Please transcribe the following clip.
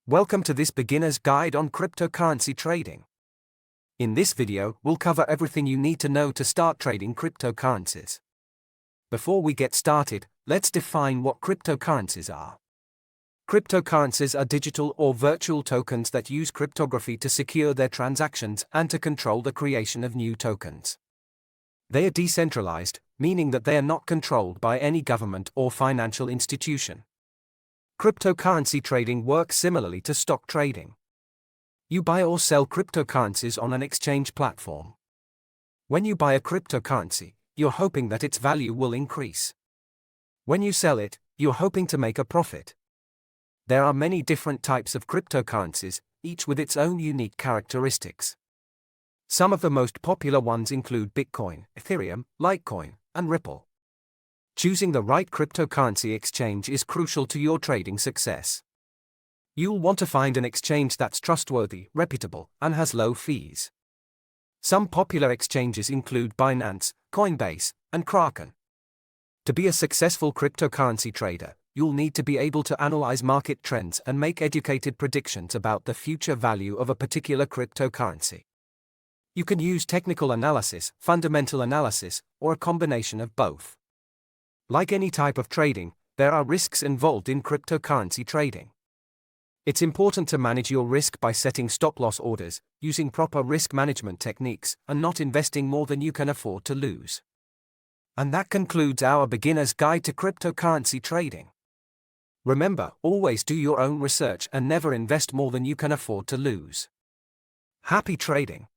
Welcome to this beginner's guide on cryptocurrency trading. In this video, we'll cover everything you need to know to start trading cryptocurrencies. Before we get started, let's define what cryptocurrencies are. Cryptocurrencies are digital or virtual tokens that use cryptography to secure their transactions and to control the creation of new tokens. They are decentralized, meaning that they are not controlled by any government or financial institution. Cryptocurrency trading works similarly to stock trading. You buy or sell cryptocurrencies on an exchange platform. When you buy a cryptocurrency, you're hoping that its value will increase. When you sell it, you're hoping to make a profit. There are many different types of cryptocurrencies, each with its own unique characteristics. Some of the most popular ones include Bitcoin, Ethereum, Litecoin, and Ripple. Choosing the right cryptocurrency exchange is crucial to your trading success. You'll want to find an exchange that's trustworthy, reputable, and has low fees. Some popular exchanges include Binance, Coinbase, and Kraken. To be a successful cryptocurrency trader, you'll need to be able to analyze market trends and make educated predictions about the future value of a particular cryptocurrency. You can use technical analysis, fundamental analysis, or a combination of both. Like any type of trading, there are risks involved in cryptocurrency trading. It's important to manage your risk by setting stop-loss orders, using proper risk management techniques, and not investing more than you can afford to lose. And that concludes our beginner's guide to cryptocurrency trading. Remember, always do your own research and never invest more than you can afford to lose. Happy trading!